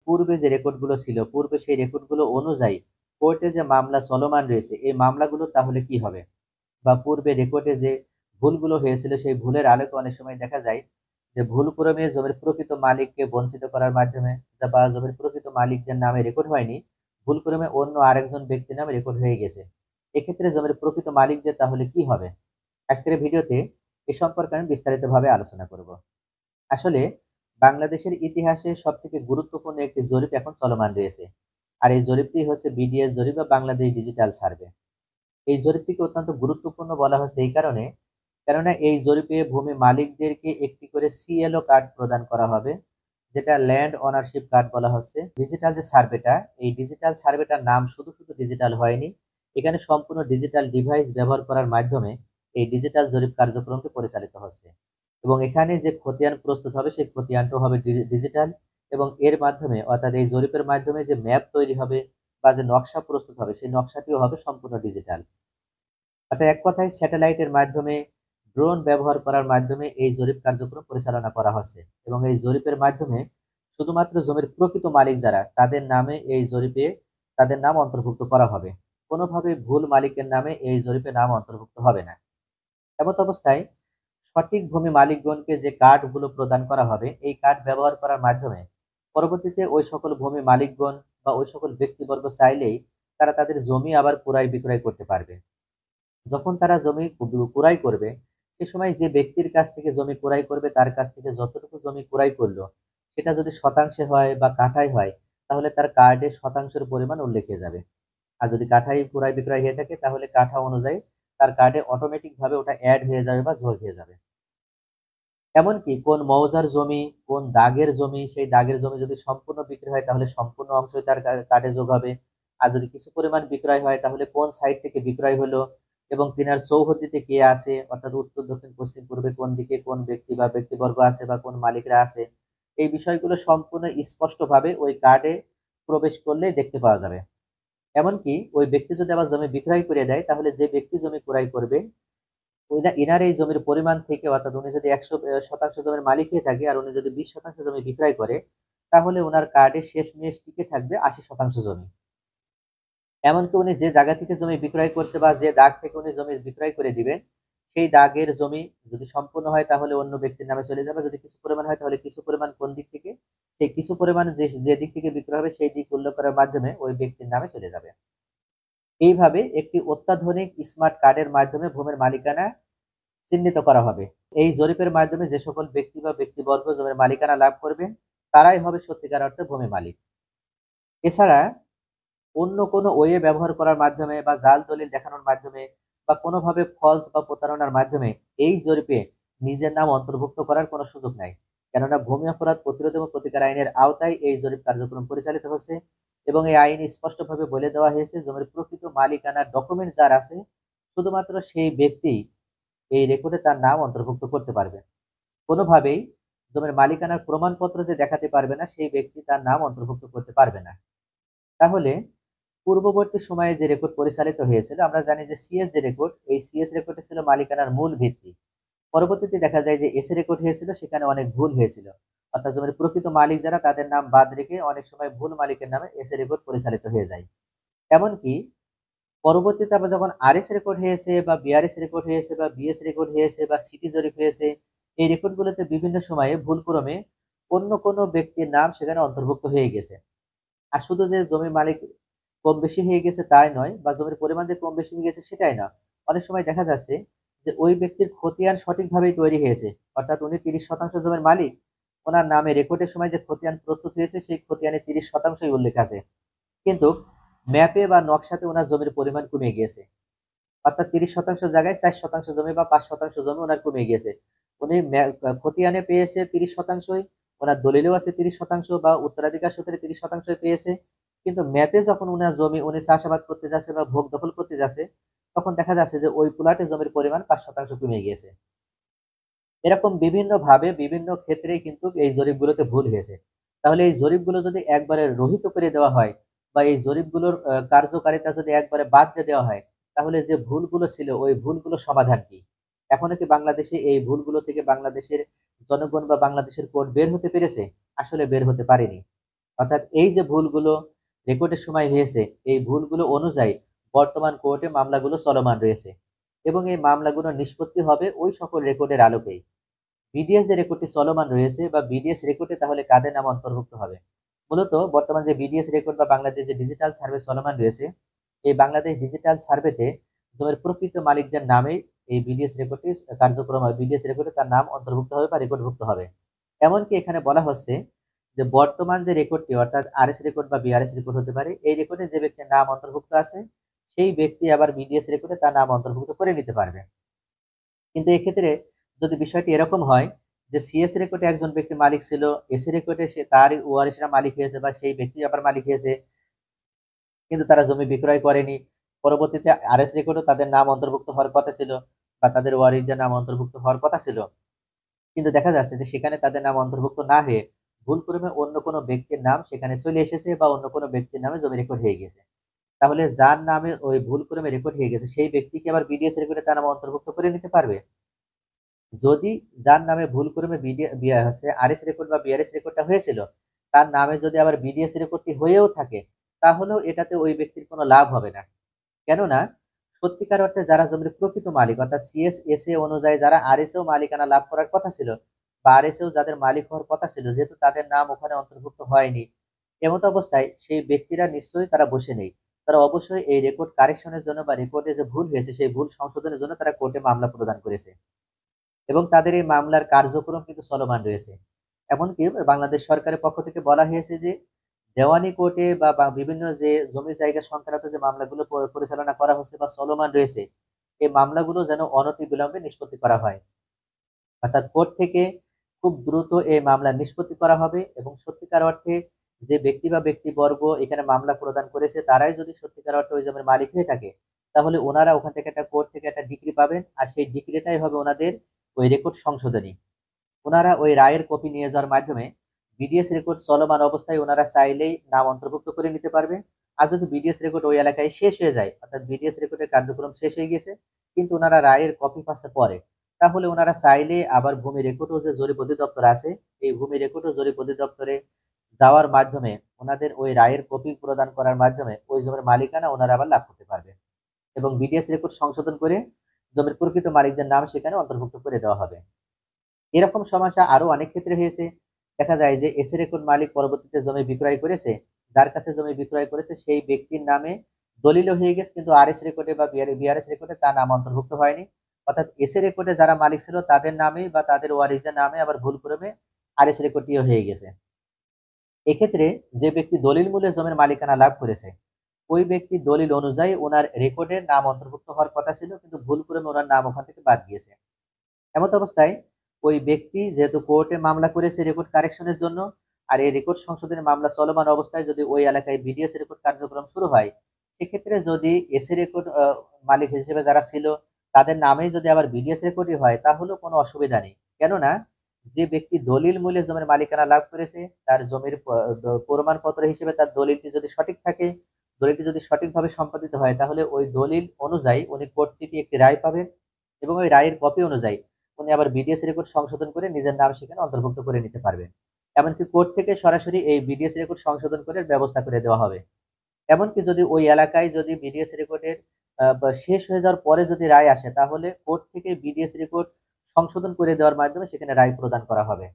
পূর্বে যে রেকর্ডগুলো ছিল, পূর্বে সেই রেকর্ডগুলো অনুযায়ী কোর্টে যে মামলা চলমান রয়েছে, এই মামলাগুলো তাহলে কি হবে? বা পূর্বে রেকর্ডে যে ভুলগুলো হয়েছিল, সেই ভুলের আলোকে অনেক সময় দেখা যায় যে ভুলক্রমে জমির প্রকৃত মালিককে বঞ্চিত করার মাধ্যমে বা জমির প্রকৃত মালিকদের নামে রেকর্ড হয়নি, ভুলক্রমে অন্য আরেকজন ব্যক্তির নামে রেকর্ড হয়ে গেছে। এক্ষেত্রে জমির প্রকৃত মালিকদের তাহলে কি হবে? আজকের ভিডিওতে এ সম্পর্কে আমি বিস্তারিতভাবে আলোচনা করব। আসলে বাংলাদেশের ইতিহাসে সবথেকে গুরুত্বপূর্ণ একটি জরিপ এখন চলমান রয়েছে। আর এই জরিপটি হচ্ছে বিডিএস জরিপ বা বাংলাদেশ ডিজিটাল সার্ভে। এই জরিপটিকে অত্যন্ত গুরুত্বপূর্ণ বলা হচ্ছে এই কারণে, কেননা এই জরিপে ভূমি মালিকদেরকে একটি করে সিএলও কার্ড প্রদান করা হবে, যেটা ল্যান্ড ওনারশিপ কার্ড বলা হচ্ছে। ডিজিটাল যে সার্ভেটা, এই ডিজিটাল সার্ভেটার নাম শুধু শুধু ডিজিটাল হয়নি, এখানে সম্পূর্ণ ডিজিটাল ডিভাইস ব্যবহার করার মাধ্যমে এই ডিজিটাল জরিপ কার্যক্রমটি পরিচালিত হচ্ছে। এবং এখানে যে খতিয়ান প্রস্তুত হবে, সেই খতিয়ানটাও হবে ডিজিটাল। এবং এর মাধ্যমে, অর্থাৎ এই জরিপের মাধ্যমে যে ম্যাপ তৈরি হবে বা যে নকশা প্রস্তুত হবে, সেই নকশাটিও হবে সম্পূর্ণ ডিজিটাল। অর্থাৎ এক কথায় স্যাটেলাইটের মাধ্যমে, ড্রোন ব্যবহার করার মাধ্যমে এই জরিপ কার্যক্রম পরিচালনা করা হচ্ছে। এবং এই জরিপের মাধ্যমে শুধুমাত্র জমির প্রকৃত মালিক যারা, তাদের নামে এই জরিপে তাদের নাম অন্তর্ভুক্ত করা হবে। কোনোভাবে ভুল মালিকের নামে এই জরিপে নাম অন্তর্ভুক্ত হবে না। এমত অবস্থায় সঠিক ভূমি মালিকগণকে যে কার্ডগুলো প্রদান করা হবে, এই কার্ড ব্যবহার করার মাধ্যমে পরবর্তীতে ওই সকল ভূমি মালিকগণ বা ওই সকল ব্যক্তিবর্গ চাইলেই তারা তাদের জমি আবার ক্রয় বিক্রয় করতে পারবে। যখন তারা জমি ক্রয় করবে, সে সময় যে ব্যক্তির কাছ থেকে জমি ক্রয় করবে, তার কাছ থেকে যতটুকু জমি ক্রয় করলো, সেটা যদি শতাংশে হয় বা কাঠায় হয়, তাহলে তার কার্ডে শতাংশের পরিমাণ উল্লেখ হয়ে যাবে। আর যদি কাঠায় ক্রয় বিক্রয় হয়ে থাকে, তাহলে কাঠা অনুযায়ী তার কার্ডে অটোমেটিক ভাবে ওটা অ্যাড হয়ে যাবে বা যোগ হয়ে যাবে। এমনকি কোন মৌজার জমি, কোন দাগের জমি, সেই দাগের জমি যদি সম্পূর্ণ বিক্রি হয়, তাহলে সম্পূর্ণ অংশই তার কার্ডে যোগ হবে। আর যদি কিছু পরিমাণ বিক্রয় হয়, তাহলে কোন সাইড থেকে বিক্রয় হলো এবং তিনার চৌহদ্দিতে কে আছে, অর্থাৎ উত্তর দক্ষিণ পশ্চিম পূর্বে কোন দিকে কোন ব্যক্তি বা ব্যক্তিবর্গ আছে বা কোন মালিকরা আছে, এই বিষয়গুলো সম্পূর্ণ স্পষ্টভাবে ওই কার্ডে প্রবেশ করলে দেখতে পাওয়া যাবে। এমনকি ওই ব্যক্তি যদি আবার জমি বিক্রয় করে দেয়, তাহলে যে ব্যক্তি জমি ক্রয় করবে, ইনার এই জমির পরিমাণ থেকে, অর্থাৎ উনি যদি 100% জমির মালিক হয়ে থাকে আর উনি যদি 20% জমি বিক্রয় করে, তাহলে ওনার কার্ডে শেষমেশ টিকে থাকবে 80% জমি। এমনকি উনি যে জায়গা থেকে জমি বিক্রয় করছে বা যে দাগ থেকে উনি জমি বিক্রয় করে দিবেন, সেই দাগের জমি যদি সম্পূর্ণ হয়, তাহলে অন্য ব্যক্তির নামে চলে যাবে। যদি কিছু পরিমাণ হয়, তাহলে কিছু পরিমাণ কোন দিক থেকে, সেই কিছু পরিমাণ যে যে দিক থেকে বিক্রয় হবে, সেই দিক উল্লেখ করার মাধ্যমে ওই ব্যক্তির নামে চলে যাবে। এইভাবে একটি অত্যাধুনিক স্মার্ট কার্ডের মাধ্যমে ভূমির মালিকানা চিহ্নিত করা হবে। এই জরিপের মাধ্যমে যে সকল ব্যক্তি বা ব্যক্তিবর্গ জমির মালিকানা লাভ করবে, তারাই হবে সত্যিকার অর্থে ভূমি মালিক। এছাড়া অন্য কোনো ওয়ে ব্যবহার করার মাধ্যমে বা জাল দলিল দেখানোর মাধ্যমে বা কোনোভাবে ফলস বা প্রতারণার মাধ্যমে এই জরিপে নিজের নাম অন্তর্ভুক্ত করার কোনো সুযোগ নাই। কেননা ভূমি অপরাধ প্রতিরোধ এবং প্রতিকার আইনের আওতায় এই জরিপ কার্যক্রম পরিচালিত হচ্ছে। এবং এই আইনে স্পষ্টভাবে বলে দেওয়া হয়েছে, জমির প্রকৃত মালিকানার ডকুমেন্ট যার আছে, শুধুমাত্র সেই ব্যক্তি এই রেকর্ডে তার নাম অন্তর্ভুক্ত করতে পারবে। কোনোভাবেই জমির মালিকানার প্রমাণপত্র যে দেখাতে পারবে না, সেই ব্যক্তি তার নাম অন্তর্ভুক্ত করতে পারবে না। তাহলে পূর্ববর্তী সময়ে যে রেকর্ড পরিচালিত হয়েছিল, আমরা জানি যে সিএস যে রেকর্ড, এই সিএস রেকর্ডে ছিল মালিকানার মূল ভিত্তি। পরবর্তীতে দেখা যায় যে এসে রেকর্ড হয়েছিল, সেখানে অনেক ভুল হয়েছিল। অর্থাৎ জমির প্রকৃত মালিক যারা, তাদের নাম বাদ রেখে অনেক সময় ভুল মালিকের নামে এসে রেকর্ড পরিচালিত হয়ে যায়। এমনকি পরবর্তীতে আবার যখন আরএস রেকর্ড হয়েছে বা বিআরএস রেকর্ড হয়েছে বা বিএস রেকর্ড হয়েছে বা সিটি জরিপ হয়েছে, এই রেকর্ডগুলোতে বিভিন্ন সময়ে ভুলক্রমে অন্য কোনো ব্যক্তির নাম সেখানে অন্তর্ভুক্ত হয়ে গেছে। আর শুধু যে জমির মালিক কম বেশি হয়ে গেছে তাই নয়, বা জমির পরিমাণ যে কম বেশি হয়ে গেছে সেটাই না। অনেক সময় দেখা যাচ্ছে যে ওই ব্যক্তির খতিয়ান সঠিকভাবেই তৈরি হয়েছে, অর্থাৎ উনি 30% জমির মালিক, ওনার নামে রেকর্ডের সময় যে খতিয়ান প্রস্তুত হয়েছে, সেই খতিয়ানে 30%ই উল্লেখ আছে। কিন্তু ম্যাপে বা নকশাতে ওনার জমির পরিমাণ কমে গিয়েছে, অর্থাৎ 30% জায়গায় 4% জমি বা 5% জমি ওনার কমে গিয়েছে। উনি খতিয়ানে পেয়েছে 30%ই, ওনার দলিলেও আছে 30% বা উত্তরাধিকার সূত্রে 30%ই পেয়েছে। কিন্তু ম্যাপে যখন উনার জমি উনি চাষাবাদ করতে যাচ্ছে বা ভোগ দখল করতে যাচ্ছে, তখন দেখা যাচ্ছে যে ওই প্লটে জমির পরিমাণ 5% কমে গিয়েছে। এরকম বিভিন্ন ভাবে বিভিন্ন ক্ষেত্রেই কিন্তু এই জরিপগুলোতে ভুল হয়েছে। তাহলে এই জরিপগুলো যদি একবারে রহিত করে দেওয়া হয় বা এই জরিপগুলোর কার্যকারিতা যদি একবারে বাদ দিয়ে দেওয়া হয়, তাহলে যে ভুলগুলো ছিল ওই ভুলগুলো সমাধান কি? এখনো কি বাংলাদেশে এই ভুলগুলো থেকে বাংলাদেশের জনগণ বা বাংলাদেশের কোর্ট বের হতে পেরেছে? আসলে বের হতে পারেনি। অর্থাৎ এই যে ভুলগুলো রেকর্ডের সময় হয়েছে, এই ভুলগুলো অনুযায়ী বর্তমান কোর্টে মামলাগুলো চলমান রয়েছে এবং এই মামলাগুলো নিষ্পত্তি হবে ওই সকল রেকর্ডের আলোকেই। বিডিএস যে রেকর্ডটি চলমান রয়েছে বা বিডিএস রেকর্ডে তাহলে কাদের নাম অন্তর্ভুক্ত হবে? মূলত বর্তমান যে বিডিএস রেকর্ড বা বাংলাদেশ যে ডিজিটাল সার্ভে চলমান রয়েছে, এই বাংলাদেশ ডিজিটাল সার্ভেতে জমির প্রকৃত মালিকদের নামেই এই বিডিএস রেকর্ডটি কার্যক্রম হয়। বিডিএস রেকর্ডে তার নাম অন্তর্ভুক্ত হবে বা রেকর্ডভুক্ত হবে। এমনকি এখানে বলা হচ্ছে যে বর্তমান যে রেকর্ডটি অর্থাৎ আরএস রেকর্ড বা বিআরএস রেকর্ড হতে পারে, এই রেকর্ডে যে ব্যক্তির নাম অন্তর্ভুক্ত আছে সেই ব্যক্তি আবার বিডিএস রেকর্ডে তার নাম অন্তর্ভুক্ত করে নিতে পারবে। কিন্তু এক্ষেত্রে যদি বিষয়টি এরকম হয় যে সিএস রেকর্ডে একজন ব্যক্তি মালিক ছিল, এসি রেকর্ডে সে তার ওয়ারিশরা মালিক হয়েছে বা সেই ব্যক্তি আবার মালিক হয়েছে, কিন্তু তারা জমি বিক্রয় করেনি। পরবর্তীতে আরএস রেকর্ডও তাদের নাম অন্তর্ভুক্ত হওয়ার কথা ছিল বা তাদের ওয়ারিশদের নাম অন্তর্ভুক্ত হওয়ার কথা ছিল, কিন্তু দেখা যাচ্ছে যে সেখানে তাদের নাম অন্তর্ভুক্ত না হয়ে ভুলক্রমে অন্য কোনো ব্যক্তির নাম সেখানে চলে এসেছে বা অন্য কোনো ব্যক্তির নামে জমি রেকর্ড হয়ে গেছে। তাহলে যার নামে ওই ভুলক্রমে রেকর্ড হয়ে গেছে সেই ব্যক্তিকে আবার বিডিএস রেকর্ডে তার নাম অন্তর্ভুক্ত করে নিতে পারবে? যদি যার নামে ভুলক্রমে আরএস রেকর্ড বা বিআরএস রেকর্ডটা হয়েছিল তার নামে যদি আবার বিডিএস রেকর্ডটি হয়েও থাকে, তাহলেও এটাতে ওই ব্যক্তির কোনো লাভ হবে না। কেননা সত্যিকার অর্থে যারা জমির প্রকৃত মালিক অর্থাৎ সিএসএসএ অনুযায়ী যারা আরএসএও মালিকানা লাভ করার কথা ছিল বা আরএসএও যাদের মালিক হওয়ার কথা ছিল, যেহেতু তাদের নাম ওখানে অন্তর্ভুক্ত হয়নি, এমত অবস্থায় সেই ব্যক্তিরা নিশ্চয়ই তারা বসে নেই। তারা অবশ্যই এই রেকর্ড কারেকশনের জন্য বা রেকর্ডে যে ভুল হয়েছে সেই ভুল সংশোধনের জন্য তারা কোর্টে মামলা প্রদান করেছে এবং তাদের এই মামলার কার্যক্রম কিন্তু চলমান রয়েছে। এমনকি বাংলাদেশ সরকারের পক্ষ থেকে বলা হয়েছে যে দেওয়ানি কোর্টে বা বিভিন্ন যে জমি জায়গা সংক্রান্ত যে মামলাগুলো পরিচালনা করা হচ্ছে বা চলমান রয়েছে, এই মামলাগুলো যেন অনতিবিলম্বে নিষ্পত্তি করা হয়। অর্থাৎ কোর্ট থেকে খুব দ্রুত এই মামলা নিষ্পত্তি করা হবে এবং সত্যিকার অর্থে যে ব্যক্তি বা ব্যক্তিবর্গ এখানে মামলা প্রদান করেছে তারাই যদি সত্যিকার অর্থে ওই জমির মালিক হয়ে থাকে, তাহলে ওনারা ওখান থেকে একটা কোর্ট থেকে একটা ডিক্রি পাবেন আর সেই ডিক্রিটাই হবে ওনাদের ওই রেকর্ড সংশোধনী। ওনারা ওই রায়ের কপি নিয়ে যাওয়ার মাধ্যমে বিডিএস রেকর্ড চলমান অবস্থায় ওনারা চাইলেই নাম অন্তর্ভুক্ত করে নিতে পারবে। আর যদি বিডিএস রেকর্ড ওই এলাকায় শেষ হয়ে যায় অর্থাৎ বিডিএস রেকর্ডের কার্যক্রম শেষ হয়ে গেছে কিন্তু ওনারা রায়ের কপি পাচ্ছে পরে, তাহলে ওনারা চাইলে আবার ভূমি রেকর্ড ও যে জরিপ অধিদপ্তর আছে এই ভূমি রেকর্ড ও জরিপ অধিদপ্তরে যাওয়ার মাধ্যমে ওনাদের ওই রায়ের কপি প্রদান করার মাধ্যমে ওই জমির মালিকানা ওনারা আবার লাভ করতে পারবে এবং বিডিএস রেকর্ড সংশোধন করে জমির প্রকৃত মালিকদের নাম সেখানে অন্তর্ভুক্ত করে দেওয়া হবে। এরকম সমস্যা আরো অনেক ক্ষেত্রে হয়েছে। দেখা যায় যে এসি রেকর্ড মালিক পরবর্তীতে জমি বিক্রয় করেছে, যার কাছে জমি বিক্রয় করেছে সেই ব্যক্তির নামে দলিলও হয়ে গেছে কিন্তু আরএস রেকর্ডে বা বিআরএস রেকর্ডে তার নাম অন্তর্ভুক্ত হয়নি। অর্থাৎ এসি রেকর্ডে যারা মালিক ছিল তাদের নামেই বা তাদের ওয়ারিশদের নামে আবার ভুলক্রমে আরএস রেকর্ডটিও হয়ে গেছে। এক্ষেত্রে যে ব্যক্তি দলিল মূলে জমির মালিকানা লাভ করেছে ওই ব্যক্তি দলিল অনুযায়ী ওনার রেকর্ডের নাম অন্তর্ভুক্ত হওয়ার কথা ছিল কিন্তু ভুলক্রমে ওনার নাম ওখান থেকে বাদ গিয়েছে। এমত অবস্থায় ওই ব্যক্তি যেহেতু কোর্টে মামলা করেছে রেকর্ড কারেকশনের জন্য আর এই রেকর্ড সংশোধনের মামলা চলমান অবস্থায় যদি ওই এলাকায় বিডিএস রেকর্ড কার্যক্রম শুরু হয়, সেক্ষেত্রে যদি এসি রেকর্ড মালিক হিসেবে যারা ছিল তাদের নামেই যদি আবার বিডিএস রেকর্ডই হয় তাহলেও কোনো অসুবিধা নেই। কেননা যে ব্যক্তি দলিল মূলে জমির মালিকানা লাভ করেছে তার জমির প্রমাণপত্র হিসেবে তার দলিলটি যদি সঠিক থাকে, দলিলটি যদি সঠিকভাবে সম্পাদিত হয় তাহলে ওই দলিল অনুযায়ী উনি কোর্ট থেকে একটি রায় পাবেন এবং ওই রায়ের কপি অনুযায়ী উনি আবার বিডিএস রেকর্ড সংশোধন করে নিজের নাম সেখানে অন্তর্ভুক্ত করে নিতে পারবেন। এমনকি কোর্ট থেকে সরাসরি এই বিডিএস রেকর্ড সংশোধন করে ব্যবস্থা করে দেওয়া হবে। এমনকি যদি ওই এলাকায় যদি বিডিএস রেকর্ডের শেষ হয়ে যাওয়ার পরে যদি রায় আসে তাহলে কোর্ট থেকে বিডিএস রেকর্ড সংশোধন করে দেওয়ার মাধ্যমে সেখানে রায় প্রদান করা হবে।